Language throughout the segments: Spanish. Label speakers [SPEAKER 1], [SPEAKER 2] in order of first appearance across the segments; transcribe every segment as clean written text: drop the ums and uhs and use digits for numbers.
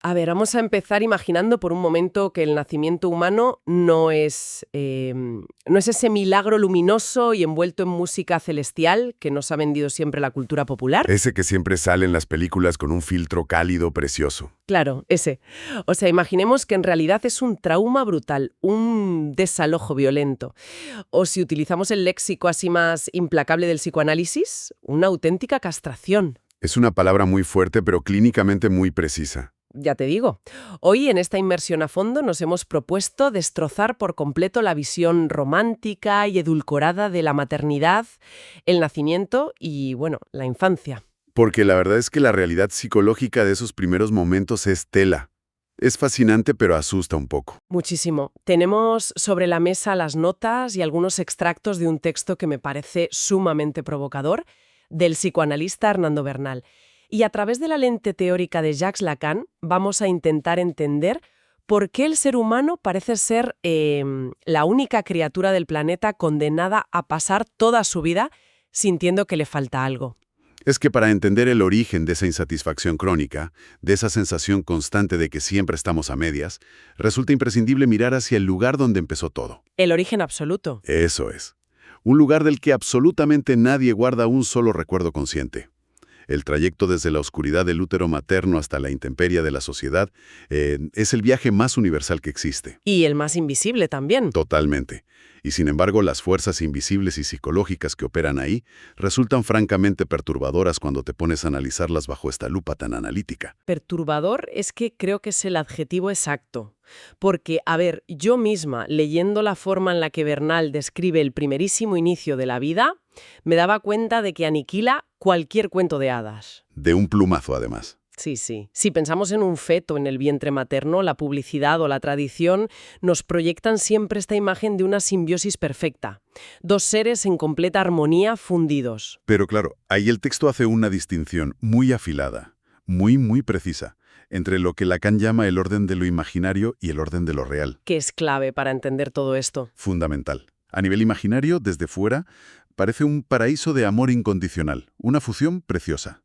[SPEAKER 1] A ver, vamos a empezar imaginando por un momento que el nacimiento humano no es ese milagro luminoso y envuelto en música celestial que nos ha vendido siempre la cultura popular.
[SPEAKER 2] Ese que siempre sale en las películas con un filtro cálido precioso.
[SPEAKER 1] Claro, ese. O sea, imaginemos que en realidad es un trauma brutal, un desalojo violento. O si utilizamos el léxico así más implacable del psicoanálisis, una auténtica castración.
[SPEAKER 2] Es una palabra muy fuerte, pero clínicamente muy precisa.
[SPEAKER 1] Ya te digo, hoy en esta inmersión a fondo nos hemos propuesto destrozar por completo la visión romántica y edulcorada de la maternidad, el nacimiento y, bueno, la infancia.
[SPEAKER 2] Porque la verdad es que la realidad psicológica de esos primeros momentos es tela. Es fascinante, pero asusta un poco.
[SPEAKER 1] Muchísimo. Tenemos sobre la mesa las notas y algunos extractos de un texto que me parece sumamente provocador, del psicoanalista Hernando Bernal. Y a través de la lente teórica de Jacques Lacan vamos a intentar entender por qué el ser humano parece ser la única criatura del planeta condenada a pasar toda su vida sintiendo que le falta algo.
[SPEAKER 2] Es que para entender el origen de esa insatisfacción crónica, de esa sensación constante de que siempre estamos a medias, resulta imprescindible mirar hacia el lugar donde empezó todo.
[SPEAKER 1] El origen absoluto.
[SPEAKER 2] Eso es. Un lugar del que absolutamente nadie guarda un solo recuerdo consciente. El trayecto desde la oscuridad del útero materno hasta la intemperie de la sociedad es el viaje más universal que existe.
[SPEAKER 1] Y el más invisible también.
[SPEAKER 2] Totalmente. Y sin embargo, las fuerzas invisibles y psicológicas que operan ahí resultan francamente perturbadoras cuando te pones a analizarlas bajo esta lupa tan analítica.
[SPEAKER 1] Perturbador es que creo que es el adjetivo exacto. Porque, a ver, yo misma, leyendo la forma en la que Bernal describe el primerísimo inicio de la vida, me daba cuenta de que aniquila cualquier cuento de hadas.
[SPEAKER 2] De un plumazo, además.
[SPEAKER 1] Sí, sí. Si pensamos en un feto en el vientre materno, la publicidad o la tradición nos proyectan siempre esta imagen de una simbiosis perfecta. Dos seres en completa armonía fundidos.
[SPEAKER 2] Pero claro, ahí el texto hace una distinción muy afilada, muy precisa, entre lo que Lacan llama el orden de lo imaginario y el orden de lo real.
[SPEAKER 1] Que es clave para entender todo esto.
[SPEAKER 2] Fundamental. A nivel imaginario, desde fuera, parece un paraíso de amor incondicional, una fusión preciosa.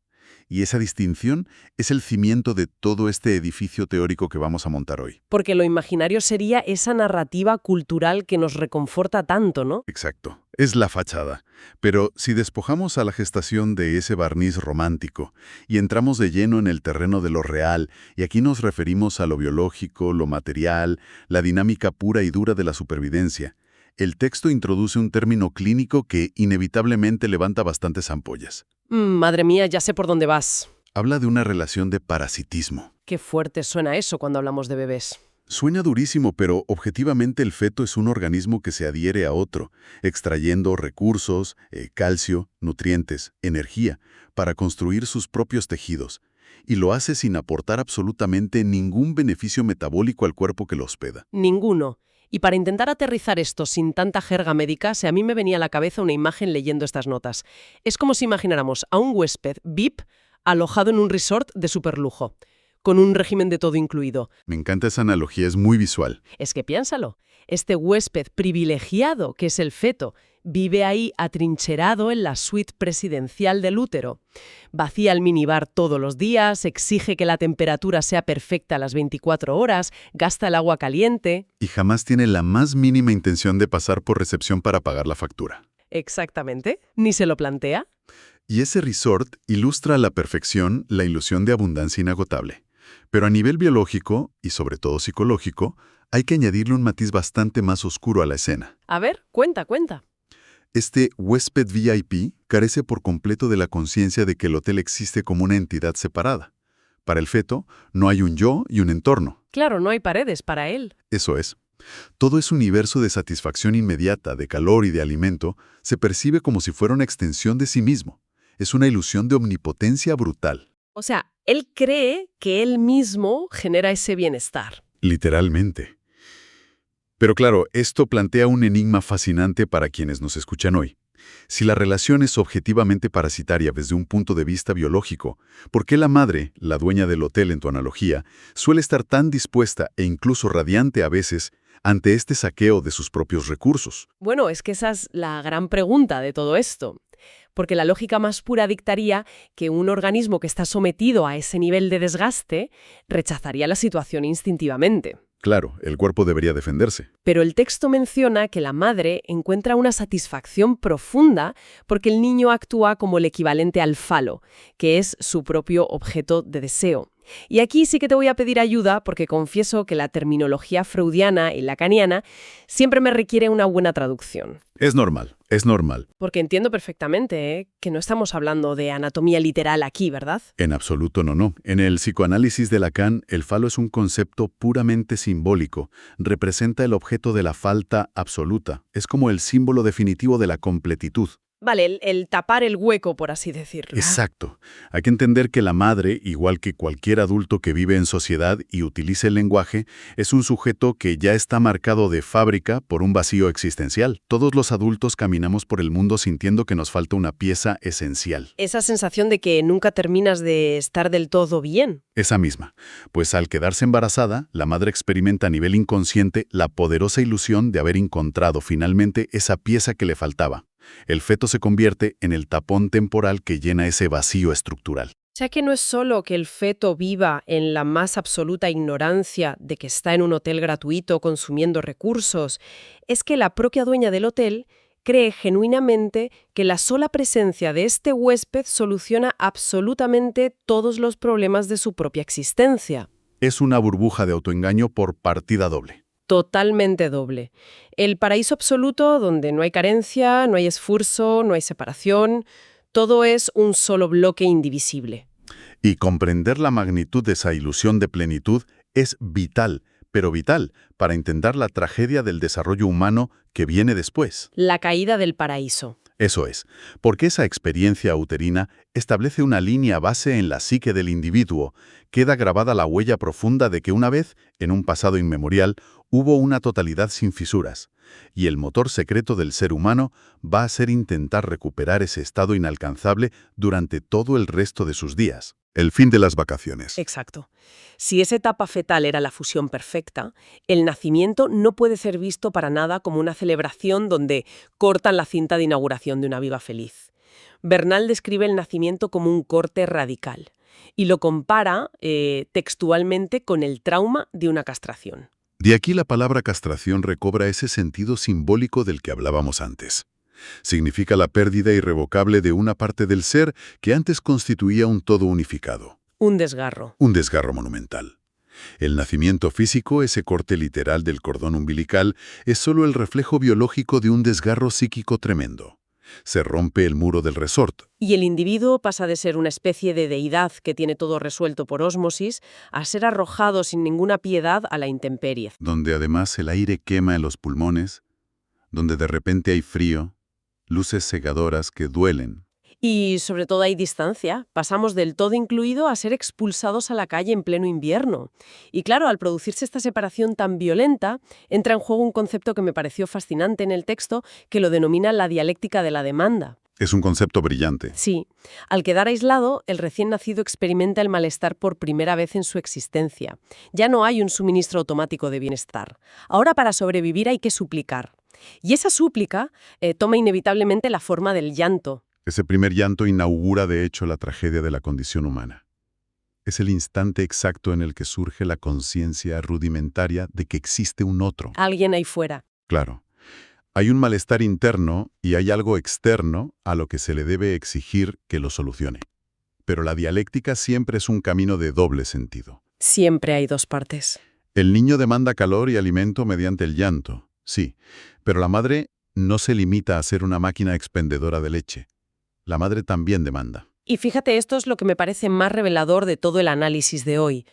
[SPEAKER 2] Y esa distinción es el cimiento de todo este edificio teórico que vamos a montar hoy.
[SPEAKER 1] Porque lo imaginario sería esa narrativa cultural que nos reconforta tanto, ¿no?
[SPEAKER 2] Exacto. Es la fachada. Pero si despojamos a la gestación de ese barniz romántico y entramos de lleno en el terreno de lo real, y aquí nos referimos a lo biológico, lo material, la dinámica pura y dura de la supervivencia, el texto introduce un término clínico que inevitablemente levanta bastantes ampollas.
[SPEAKER 1] Madre mía, ya sé por dónde vas.
[SPEAKER 2] Habla de una relación de parasitismo.
[SPEAKER 1] Qué fuerte suena eso cuando hablamos de bebés.
[SPEAKER 2] Suena durísimo, pero objetivamente el feto es un organismo que se adhiere a otro, extrayendo recursos, calcio, nutrientes, energía, para construir sus propios tejidos. Y lo hace sin aportar absolutamente ningún beneficio metabólico al cuerpo que lo hospeda.
[SPEAKER 1] Ninguno. Y para intentar aterrizar esto sin tanta jerga médica, a mí me venía a la cabeza una imagen leyendo estas notas. Es como si imagináramos a un huésped VIP alojado en un resort de superlujo, con un régimen de todo incluido.
[SPEAKER 2] Me encanta esa analogía, es muy visual.
[SPEAKER 1] Es que piénsalo, este huésped privilegiado que es el feto vive ahí atrincherado en la suite presidencial del útero. Vacía el minibar todos los días, exige que la temperatura sea perfecta a las 24 horas, gasta el agua caliente.
[SPEAKER 2] Y jamás tiene la más mínima intención de pasar por recepción para pagar la factura.
[SPEAKER 1] Exactamente, ni se lo plantea.
[SPEAKER 2] Y ese resort ilustra a la perfección la ilusión de abundancia inagotable. Pero a nivel biológico, y sobre todo psicológico, hay que añadirle un matiz bastante más oscuro a la escena.
[SPEAKER 1] A ver, cuenta.
[SPEAKER 2] Este huésped VIP carece por completo de la conciencia de que el hotel existe como una entidad separada. Para el feto, no hay un yo y un entorno.
[SPEAKER 1] Claro, no hay paredes para él.
[SPEAKER 2] Eso es. Todo ese universo de satisfacción inmediata, de calor y de alimento, se percibe como si fuera una extensión de sí mismo. Es una ilusión de omnipotencia brutal.
[SPEAKER 1] O sea, él cree que él mismo genera ese bienestar.
[SPEAKER 2] Literalmente. Pero claro, esto plantea un enigma fascinante para quienes nos escuchan hoy. Si la relación es objetivamente parasitaria desde un punto de vista biológico, ¿por qué la madre, la dueña del hotel en tu analogía, suele estar tan dispuesta e incluso radiante a veces ante este saqueo de sus propios recursos?
[SPEAKER 1] Bueno, es que esa es la gran pregunta de todo esto. porque la lógica más pura dictaría que un organismo que está sometido a ese nivel de desgaste rechazaría la situación instintivamente.
[SPEAKER 2] Claro, el cuerpo debería defenderse.
[SPEAKER 1] Pero el texto menciona que la madre encuentra una satisfacción profunda porque el niño actúa como el equivalente al falo, que es su propio objeto de deseo. Y aquí sí que te voy a pedir ayuda porque confieso que la terminología freudiana y lacaniana siempre me requiere una buena traducción.
[SPEAKER 2] Es normal, es normal.
[SPEAKER 1] Porque entiendo perfectamente, que no estamos hablando de anatomía literal aquí, ¿verdad?
[SPEAKER 2] En absoluto no. En el psicoanálisis de Lacan, el falo es un concepto puramente simbólico. Representa el objeto de la falta absoluta. Es como el símbolo definitivo de la completitud.
[SPEAKER 1] Vale, el tapar el hueco, por así decirlo.
[SPEAKER 2] Exacto. Hay que entender que la madre, igual que cualquier adulto que vive en sociedad y utilice el lenguaje, es un sujeto que ya está marcado de fábrica por un vacío existencial. Todos los adultos caminamos por el mundo sintiendo que nos falta una pieza esencial.
[SPEAKER 1] Esa sensación de que nunca terminas de estar del todo bien.
[SPEAKER 2] Esa misma. Pues al quedarse embarazada, la madre experimenta a nivel inconsciente la poderosa ilusión de haber encontrado finalmente esa pieza que le faltaba. El feto se convierte en el tapón temporal que llena ese vacío estructural.
[SPEAKER 1] O sea que no es solo que el feto viva en la más absoluta ignorancia de que está en un hotel gratuito consumiendo recursos, es que la propia dueña del hotel cree genuinamente que la sola presencia de este huésped soluciona absolutamente todos los problemas de su propia existencia.
[SPEAKER 2] Es una burbuja de autoengaño por partida doble.
[SPEAKER 1] Totalmente doble. El paraíso absoluto donde no hay carencia, no hay esfuerzo, no hay separación, todo es un solo bloque indivisible.
[SPEAKER 2] Y comprender la magnitud de esa ilusión de plenitud es vital, pero vital, para entender la tragedia del desarrollo humano que viene después.
[SPEAKER 1] La caída del paraíso.
[SPEAKER 2] Eso es, porque esa experiencia uterina establece una línea base en la psique del individuo. Queda grabada la huella profunda de que una vez, en un pasado inmemorial, hubo una totalidad sin fisuras. Y el motor secreto del ser humano va a ser intentar recuperar ese estado inalcanzable durante todo el resto de sus días. El fin de las vacaciones.
[SPEAKER 1] Exacto. Si esa etapa fetal era la fusión perfecta, el nacimiento no puede ser visto para nada como una celebración donde cortan la cinta de inauguración de una vida feliz. Bernal describe el nacimiento como un corte radical y lo compara textualmente con el trauma de una castración.
[SPEAKER 2] De aquí la palabra castración recobra ese sentido simbólico del que hablábamos antes. Significa la pérdida irrevocable de una parte del ser que antes constituía un todo unificado.
[SPEAKER 1] Un desgarro.
[SPEAKER 2] Un desgarro monumental. El nacimiento físico, ese corte literal del cordón umbilical, es solo el reflejo biológico de un desgarro psíquico tremendo. Se rompe el muro del resort.
[SPEAKER 1] Y el individuo pasa de ser una especie de deidad que tiene todo resuelto por ósmosis a ser arrojado sin ninguna piedad a la intemperie.
[SPEAKER 2] Donde además el aire quema en los pulmones, donde de repente hay frío, luces cegadoras que duelen.
[SPEAKER 1] Y sobre todo hay distancia. Pasamos del todo incluido a ser expulsados a la calle en pleno invierno. Y claro, al producirse esta separación tan violenta, entra en juego un concepto que me pareció fascinante en el texto, que lo denomina la dialéctica de la demanda.
[SPEAKER 2] Es un concepto brillante.
[SPEAKER 1] Sí. Al quedar aislado, el recién nacido experimenta el malestar por primera vez en su existencia. Ya no hay un suministro automático de bienestar. Ahora para sobrevivir hay que suplicar. Y esa súplica toma inevitablemente la forma del llanto.
[SPEAKER 2] Ese primer llanto inaugura de hecho la tragedia de la condición humana. Es el instante exacto en el que surge la conciencia rudimentaria de que existe un otro.
[SPEAKER 1] Alguien ahí fuera.
[SPEAKER 2] Claro. Hay un malestar interno y hay algo externo a lo que se le debe exigir que lo solucione. Pero la dialéctica siempre es un camino de doble sentido.
[SPEAKER 1] Siempre hay dos partes.
[SPEAKER 2] El niño demanda calor y alimento mediante el llanto, sí, pero la madre no se limita a ser una máquina expendedora de leche. La madre también demanda.
[SPEAKER 1] Y fíjate, esto es lo que me parece más revelador de todo el análisis de hoy.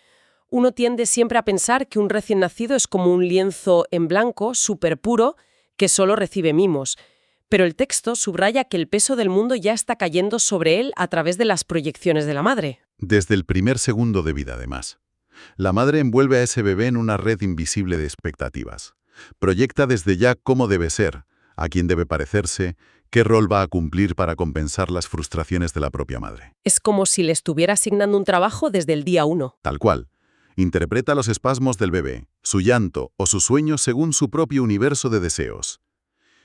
[SPEAKER 1] Uno tiende siempre a pensar que un recién nacido es como un lienzo en blanco, súper puro, que solo recibe mimos. Pero el texto subraya que el peso del mundo ya está cayendo sobre él a través de las proyecciones de la madre.
[SPEAKER 2] Desde el primer segundo de vida, además. La madre envuelve a ese bebé en una red invisible de expectativas. Proyecta desde ya cómo debe ser, a quién debe parecerse, qué rol va a cumplir para compensar las frustraciones de la propia madre.
[SPEAKER 1] Es como si le estuviera asignando un trabajo desde el día 1.
[SPEAKER 2] Tal cual. Interpreta los espasmos del bebé, su llanto o su sueño según su propio universo de deseos.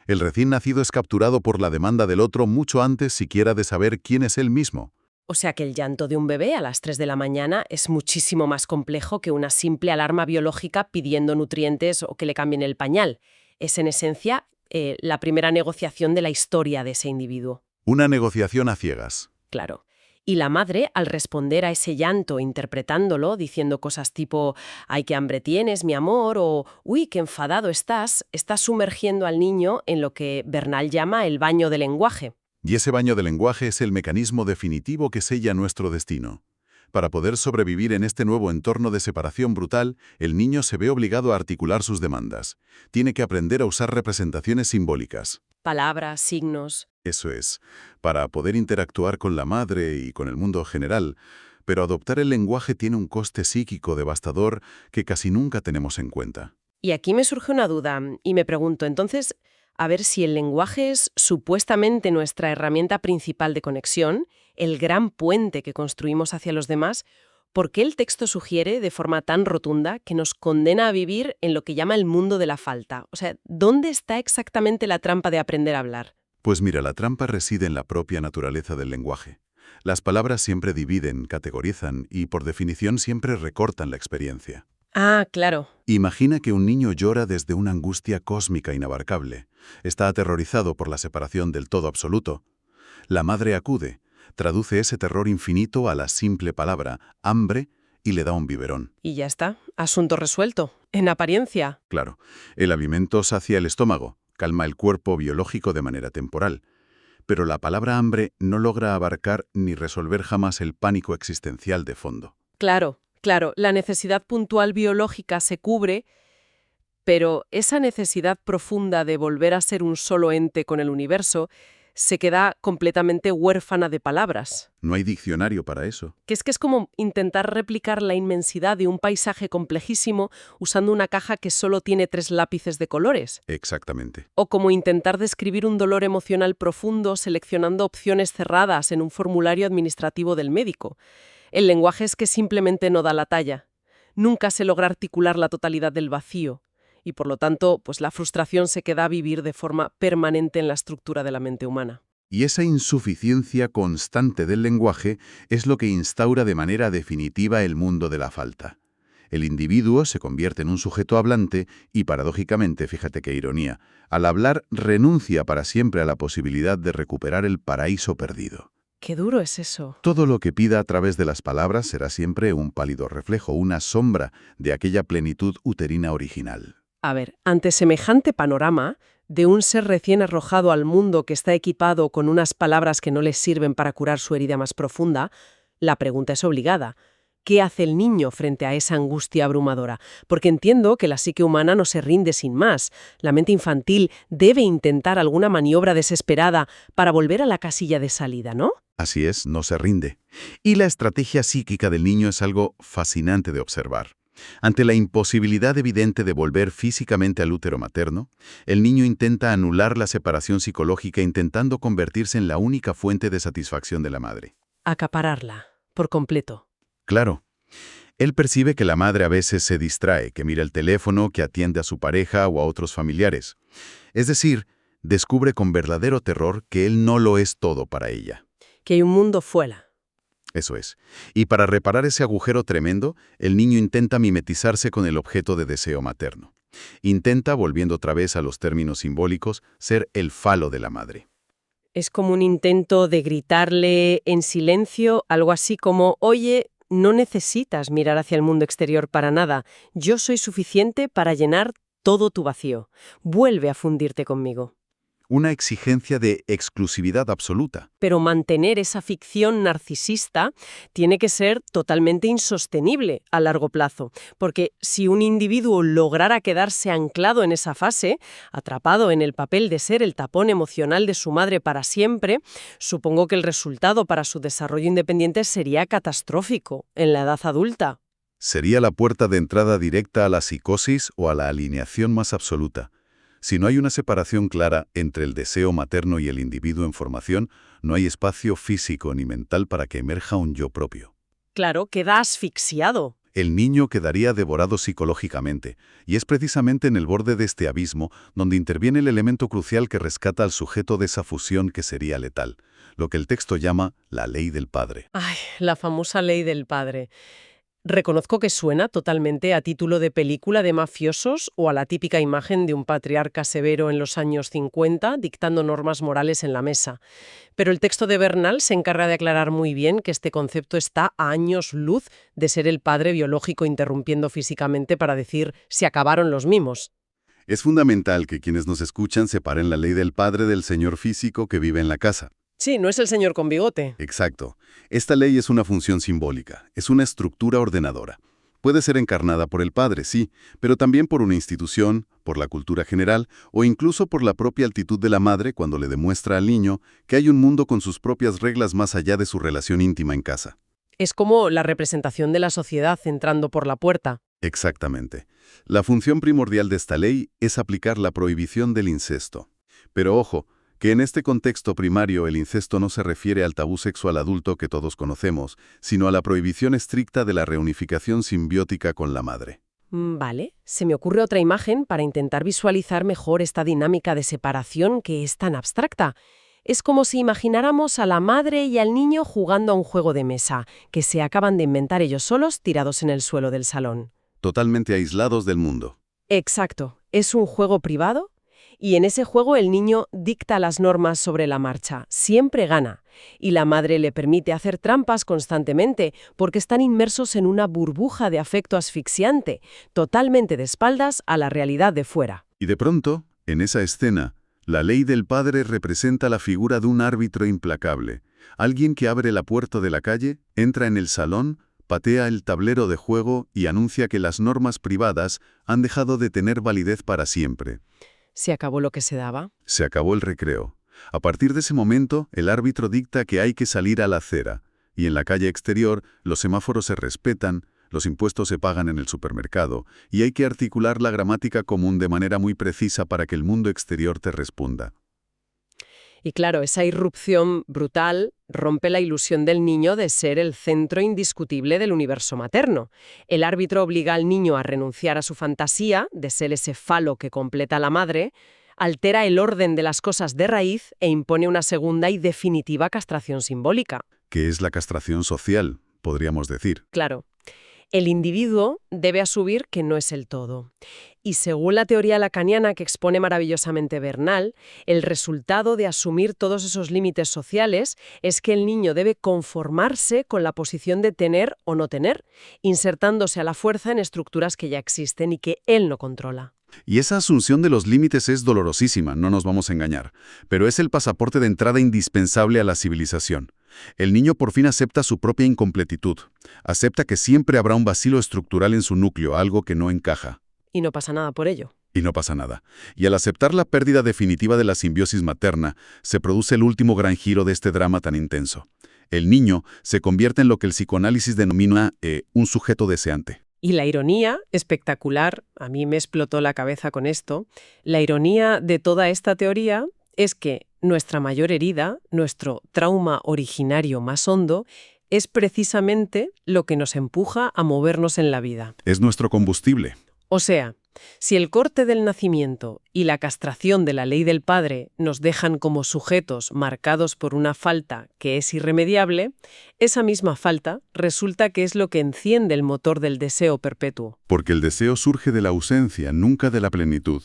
[SPEAKER 2] El recién nacido es capturado por la demanda del otro mucho antes siquiera de saber quién es él mismo.
[SPEAKER 1] O sea que el llanto de un bebé a las 3 de la mañana es muchísimo más complejo que una simple alarma biológica pidiendo nutrientes o que le cambien el pañal. Es en esencia la primera negociación de la historia de ese individuo.
[SPEAKER 2] Una negociación a ciegas.
[SPEAKER 1] Claro. Y la madre, al responder a ese llanto interpretándolo, diciendo cosas tipo «ay, qué hambre tienes, mi amor» o «uy, qué enfadado estás», está sumergiendo al niño en lo que Bernal llama el baño de lenguaje.
[SPEAKER 2] Y ese baño de lenguaje es el mecanismo definitivo que sella nuestro destino. Para poder sobrevivir en este nuevo entorno de separación brutal, el niño se ve obligado a articular sus demandas. Tiene que aprender a usar representaciones simbólicas.
[SPEAKER 1] Palabras, signos.
[SPEAKER 2] Eso es, para poder interactuar con la madre y con el mundo general. Pero adoptar el lenguaje tiene un coste psíquico devastador que casi nunca tenemos en cuenta.
[SPEAKER 1] Y aquí me surge una duda y me pregunto, entonces, a ver si el lenguaje es supuestamente nuestra herramienta principal de conexión, el gran puente que construimos hacia los demás, ¿por qué el texto sugiere de forma tan rotunda que nos condena a vivir en lo que llama el mundo de la falta? O sea, ¿dónde está exactamente la trampa de aprender a hablar?
[SPEAKER 2] Pues mira, la trampa reside en la propia naturaleza del lenguaje. Las palabras siempre dividen, categorizan y, por definición, siempre recortan la experiencia.
[SPEAKER 1] Ah, claro.
[SPEAKER 2] Imagina que un niño llora desde una angustia cósmica inabarcable. Está aterrorizado por la separación del todo absoluto. La madre acude, traduce ese terror infinito a la simple palabra hambre y le da un biberón.
[SPEAKER 1] Y ya está. Asunto resuelto. En apariencia.
[SPEAKER 2] Claro, el alimento sacia el estómago, calma el cuerpo biológico de manera temporal. Pero la palabra hambre no logra abarcar ni resolver jamás el pánico existencial de fondo.
[SPEAKER 1] Claro. Claro, la necesidad puntual biológica se cubre, pero esa necesidad profunda de volver a ser un solo ente con el universo se queda completamente huérfana de palabras.
[SPEAKER 2] No hay diccionario para eso.
[SPEAKER 1] Que es como intentar replicar la inmensidad de un paisaje complejísimo usando una caja que solo tiene 3 lápices de colores.
[SPEAKER 2] Exactamente.
[SPEAKER 1] O como intentar describir un dolor emocional profundo seleccionando opciones cerradas en un formulario administrativo del médico. El lenguaje es que simplemente no da la talla. Nunca se logra articular la totalidad del vacío. Y por lo tanto, pues la frustración se queda a vivir de forma permanente en la estructura de la mente humana.
[SPEAKER 2] Y esa insuficiencia constante del lenguaje es lo que instaura de manera definitiva el mundo de la falta. El individuo se convierte en un sujeto hablante y, paradójicamente, fíjate qué ironía, al hablar renuncia para siempre a la posibilidad de recuperar el paraíso perdido.
[SPEAKER 1] Qué duro es eso.
[SPEAKER 2] Todo lo que pida a través de las palabras será siempre un pálido reflejo, una sombra de aquella plenitud uterina original.
[SPEAKER 1] A ver, ante semejante panorama de un ser recién arrojado al mundo que está equipado con unas palabras que no les sirven para curar su herida más profunda, la pregunta es obligada. ¿Qué hace el niño frente a esa angustia abrumadora? Porque entiendo que la psique humana no se rinde sin más. La mente infantil debe intentar alguna maniobra desesperada para volver a la casilla de salida, ¿no?
[SPEAKER 2] Así es, no se rinde. Y la estrategia psíquica del niño es algo fascinante de observar. Ante la imposibilidad evidente de volver físicamente al útero materno, el niño intenta anular la separación psicológica intentando convertirse en la única fuente de satisfacción de la madre.
[SPEAKER 1] Acapararla, por completo.
[SPEAKER 2] Claro. Él percibe que la madre a veces se distrae, que mira el teléfono, que atiende a su pareja o a otros familiares. Es decir, descubre con verdadero terror que él no lo es todo para ella.
[SPEAKER 1] Que hay un mundo fuera.
[SPEAKER 2] Eso es. Y para reparar ese agujero tremendo, el niño intenta mimetizarse con el objeto de deseo materno. Intenta, volviendo otra vez a los términos simbólicos, ser el falo de la madre.
[SPEAKER 1] Es como un intento de gritarle en silencio algo así como «Oye, no necesitas mirar hacia el mundo exterior para nada. Yo soy suficiente para llenar todo tu vacío. Vuelve a fundirte conmigo».
[SPEAKER 2] Una exigencia de exclusividad absoluta.
[SPEAKER 1] Pero mantener esa ficción narcisista tiene que ser totalmente insostenible a largo plazo, porque si un individuo lograra quedarse anclado en esa fase, atrapado en el papel de ser el tapón emocional de su madre para siempre, supongo que el resultado para su desarrollo independiente sería catastrófico en la edad adulta.
[SPEAKER 2] Sería la puerta de entrada directa a la psicosis o a la alineación más absoluta. Si no hay una separación clara entre el deseo materno y el individuo en formación, no hay espacio físico ni mental para que emerja un yo propio.
[SPEAKER 1] Claro, queda asfixiado.
[SPEAKER 2] el niño quedaría devorado psicológicamente, y es precisamente en el borde de este abismo donde interviene el elemento crucial que rescata al sujeto de esa fusión que sería letal, lo que el texto llama la ley del padre.
[SPEAKER 1] Ay, la famosa ley del padre. Reconozco que suena totalmente a título de película de mafiosos o a la típica imagen de un patriarca severo en los años 50 dictando normas morales en la mesa. Pero el texto de Bernal se encarga de aclarar muy bien que este concepto está a años luz de ser el padre biológico interrumpiendo físicamente para decir se acabaron los mimos.
[SPEAKER 2] Es fundamental que quienes nos escuchan separen la ley del padre del señor físico que vive en la casa.
[SPEAKER 1] Sí, no es el señor con bigote.
[SPEAKER 2] Exacto. Esta ley es una función simbólica, es una estructura ordenadora. Puede ser encarnada por el padre, sí, pero también por una institución, por la cultura general o incluso por la propia actitud de la madre cuando le demuestra al niño que hay un mundo con sus propias reglas más allá de su relación íntima en casa.
[SPEAKER 1] Es como la representación de la sociedad entrando por la puerta.
[SPEAKER 2] Exactamente. La función primordial de esta ley es aplicar la prohibición del incesto. Pero ojo, que en este contexto primario el incesto no se refiere al tabú sexual adulto que todos conocemos, sino a la prohibición estricta de la reunificación simbiótica con la madre.
[SPEAKER 1] Vale, se me ocurre otra imagen para intentar visualizar mejor esta dinámica de separación que es tan abstracta. Es como si imagináramos a la madre y al niño jugando a un juego de mesa, que se acaban de inventar ellos solos tirados en el suelo del salón.
[SPEAKER 2] Totalmente aislados del mundo.
[SPEAKER 1] Exacto, es un juego privado. Y en ese juego el niño dicta las normas sobre la marcha, siempre gana, y la madre le permite hacer trampas constantemente porque están inmersos en una burbuja de afecto asfixiante, totalmente de espaldas a la realidad de fuera.
[SPEAKER 2] Y de pronto, en esa escena, la ley del padre representa la figura de un árbitro implacable, alguien que abre la puerta de la calle, entra en el salón, patea el tablero de juego y anuncia que las normas privadas han dejado de tener validez para siempre.
[SPEAKER 1] ¿Se acabó lo que se daba?
[SPEAKER 2] Se acabó el recreo. A partir de ese momento, el árbitro dicta que hay que salir a la acera, y en la calle exterior los semáforos se respetan, los impuestos se pagan en el supermercado, y hay que articular la gramática común de manera muy precisa para que el mundo exterior te responda.
[SPEAKER 1] Y claro, esa irrupción brutal rompe la ilusión del niño de ser el centro indiscutible del universo materno. El árbitro obliga al niño a renunciar a su fantasía de ser ese falo que completa a la madre, altera el orden de las cosas de raíz e impone una segunda y definitiva castración simbólica.
[SPEAKER 2] Que es la castración social, podríamos decir.
[SPEAKER 1] Claro. El individuo debe asumir que no es el todo. Y según la teoría lacaniana que expone maravillosamente Bernal, el resultado de asumir todos esos límites sociales es que el niño debe conformarse con la posición de tener o no tener, insertándose a la fuerza en estructuras que ya existen y que él no controla.
[SPEAKER 2] Y esa asunción de los límites es dolorosísima, no nos vamos a engañar, pero es el pasaporte de entrada indispensable a la civilización. El niño por fin acepta su propia incompletitud, acepta que siempre habrá un vacío estructural en su núcleo, algo que no encaja.
[SPEAKER 1] Y no pasa nada por ello.
[SPEAKER 2] Y no pasa nada. Y al aceptar la pérdida definitiva de la simbiosis materna, se produce el último gran giro de este drama tan intenso. El niño se convierte en lo que el psicoanálisis denomina un sujeto deseante.
[SPEAKER 1] Y la ironía, espectacular, a mí me explotó la cabeza con esto, la ironía de toda esta teoría es que nuestra mayor herida, nuestro trauma originario más hondo, es precisamente lo que nos empuja a movernos en la vida.
[SPEAKER 2] Es nuestro combustible.
[SPEAKER 1] O sea, si el corte del nacimiento y la castración de la ley del padre nos dejan como sujetos marcados por una falta que es irremediable, esa misma falta resulta que es lo que enciende el motor del deseo perpetuo.
[SPEAKER 2] Porque el deseo surge de la ausencia, nunca de la plenitud.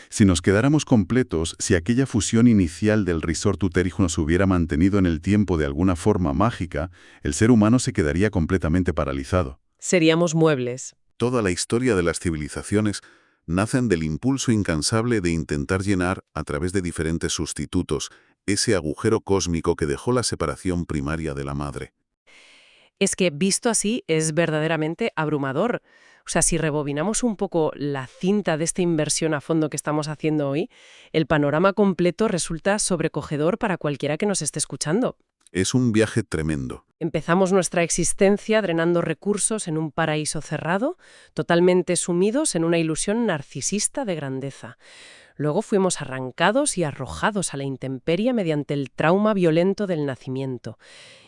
[SPEAKER 2] Si nos quedáramos completos, si aquella fusión inicial del resort uterijo nos hubiera mantenido en el tiempo de alguna forma mágica, el ser humano se quedaría completamente paralizado.
[SPEAKER 1] Seríamos muebles.
[SPEAKER 2] Toda la historia de las civilizaciones nacen del impulso incansable de intentar llenar, a través de diferentes sustitutos, ese agujero cósmico que dejó la separación primaria de la madre.
[SPEAKER 1] Es que visto así es verdaderamente abrumador. O sea, si rebobinamos un poco la cinta de esta inversión a fondo que estamos haciendo hoy, el panorama completo resulta sobrecogedor para cualquiera que nos esté escuchando.
[SPEAKER 2] Es un viaje tremendo.
[SPEAKER 1] Empezamos nuestra existencia drenando recursos en un paraíso cerrado, totalmente sumidos en una ilusión narcisista de grandeza. Luego fuimos arrancados y arrojados a la intemperie mediante el trauma violento del nacimiento.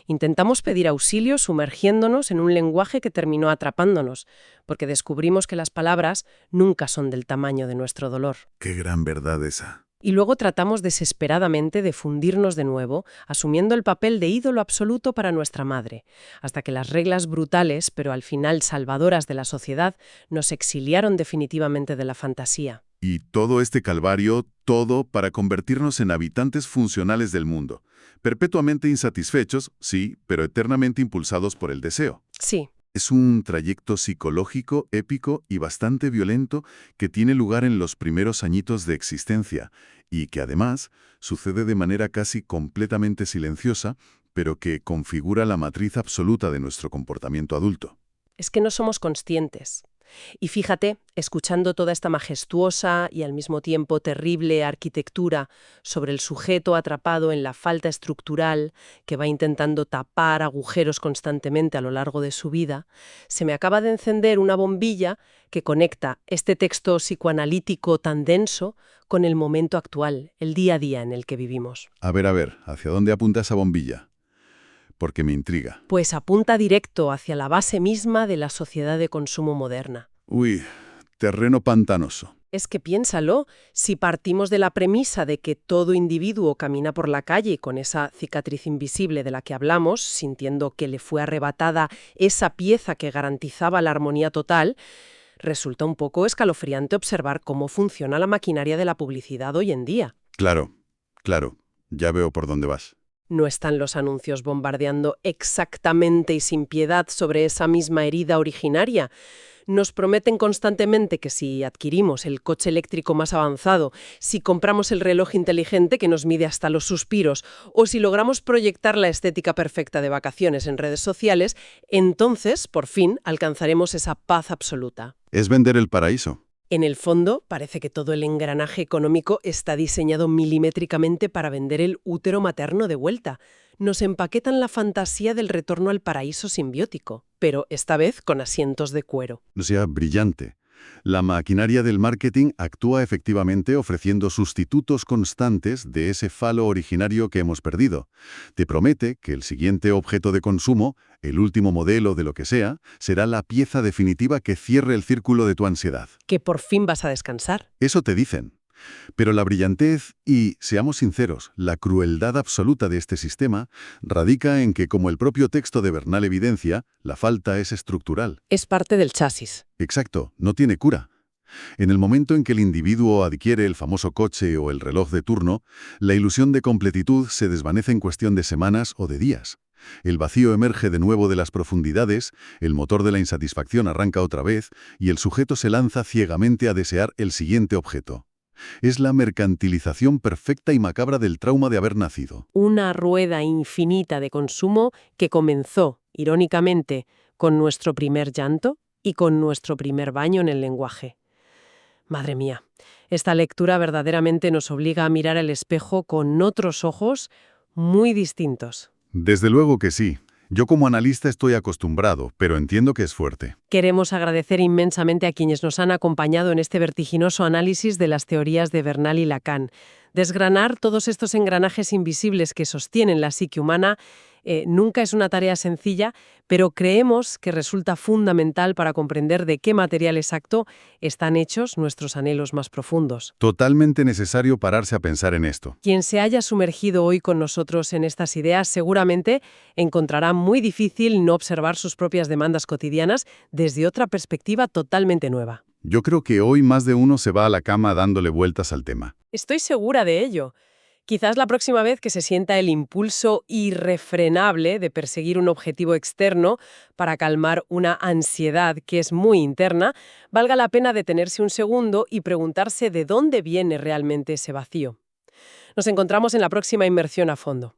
[SPEAKER 1] Intentamos pedir auxilio sumergiéndonos en un lenguaje que terminó atrapándonos, porque descubrimos que las palabras nunca son del tamaño de nuestro dolor.
[SPEAKER 2] Qué gran verdad esa.
[SPEAKER 1] Y luego tratamos desesperadamente de fundirnos de nuevo, asumiendo el papel de ídolo absoluto para nuestra madre, hasta que las reglas brutales, pero al final salvadoras de la sociedad, nos exiliaron definitivamente de la fantasía.
[SPEAKER 2] Y todo este calvario, todo para convertirnos en habitantes funcionales del mundo, perpetuamente insatisfechos, sí, pero eternamente impulsados por el deseo.
[SPEAKER 1] Sí.
[SPEAKER 2] Es un trayecto psicológico, épico y bastante violento que tiene lugar en los primeros añitos de existencia y que además sucede de manera casi completamente silenciosa, pero que configura la matriz absoluta de nuestro comportamiento adulto.
[SPEAKER 1] Es que no somos conscientes. Y fíjate, escuchando toda esta majestuosa y al mismo tiempo terrible arquitectura sobre el sujeto atrapado en la falta estructural que va intentando tapar agujeros constantemente a lo largo de su vida, se me acaba de encender una bombilla que conecta este texto psicoanalítico tan denso con el momento actual, el día a día en el que vivimos.
[SPEAKER 2] A ver, ¿hacia dónde apunta esa bombilla? Porque me intriga.
[SPEAKER 1] Pues apunta directo hacia la base misma de la sociedad de consumo moderna.
[SPEAKER 2] Uy, terreno pantanoso.
[SPEAKER 1] Es que piénsalo, si partimos de la premisa de que todo individuo camina por la calle con esa cicatriz invisible de la que hablamos, sintiendo que le fue arrebatada esa pieza que garantizaba la armonía total, resulta un poco escalofriante observar cómo funciona la maquinaria de la publicidad hoy en día.
[SPEAKER 2] Claro, ya veo por dónde vas.
[SPEAKER 1] No están los anuncios bombardeando exactamente y sin piedad sobre esa misma herida originaria. Nos prometen constantemente que si adquirimos el coche eléctrico más avanzado, si compramos el reloj inteligente que nos mide hasta los suspiros, o si logramos proyectar la estética perfecta de vacaciones en redes sociales, entonces, por fin, alcanzaremos esa paz absoluta.
[SPEAKER 2] Es vender el paraíso.
[SPEAKER 1] En el fondo, parece que todo el engranaje económico está diseñado milimétricamente para vender el útero materno de vuelta. Nos empaquetan la fantasía del retorno al paraíso simbiótico, pero esta vez con asientos de cuero.
[SPEAKER 2] O sea, brillante. La maquinaria del marketing actúa efectivamente ofreciendo sustitutos constantes de ese falo originario que hemos perdido. Te promete que el siguiente objeto de consumo, el último modelo de lo que sea, será la pieza definitiva que cierre el círculo de tu ansiedad.
[SPEAKER 1] Que por fin vas a descansar.
[SPEAKER 2] Eso te dicen. Pero la brillantez y, seamos sinceros, la crueldad absoluta de este sistema radica en que, como el propio texto de Bernal evidencia, la falta es estructural.
[SPEAKER 1] Es parte del chasis.
[SPEAKER 2] Exacto, no tiene cura. En el momento en que el individuo adquiere el famoso coche o el reloj de turno, la ilusión de completitud se desvanece en cuestión de semanas o de días. El vacío emerge de nuevo de las profundidades, el motor de la insatisfacción arranca otra vez y el sujeto se lanza ciegamente a desear el siguiente objeto. Es la mercantilización perfecta y macabra del trauma de haber nacido.
[SPEAKER 1] Una rueda infinita de consumo que comenzó, irónicamente, con nuestro primer llanto y con nuestro primer baño en el lenguaje. Madre mía, esta lectura verdaderamente nos obliga a mirar el espejo con otros ojos muy distintos.
[SPEAKER 2] Desde luego que sí. Yo como analista estoy acostumbrado, pero entiendo que es fuerte.
[SPEAKER 1] Queremos agradecer inmensamente a quienes nos han acompañado en este vertiginoso análisis de las teorías de Bernal y Lacan. Desgranar todos estos engranajes invisibles que sostienen la psique humana nunca es una tarea sencilla, pero creemos que resulta fundamental para comprender de qué material exacto están hechos nuestros anhelos más profundos.
[SPEAKER 2] Totalmente necesario pararse a pensar en esto.
[SPEAKER 1] Quien se haya sumergido hoy con nosotros en estas ideas seguramente encontrará muy difícil no observar sus propias demandas cotidianas desde otra perspectiva totalmente nueva.
[SPEAKER 2] Yo creo que hoy más de uno se va a la cama dándole vueltas al tema.
[SPEAKER 1] Estoy segura de ello. Quizás la próxima vez que se sienta el impulso irrefrenable de perseguir un objetivo externo para calmar una ansiedad que es muy interna, valga la pena detenerse un segundo y preguntarse de dónde viene realmente ese vacío. Nos encontramos en la próxima inmersión a fondo.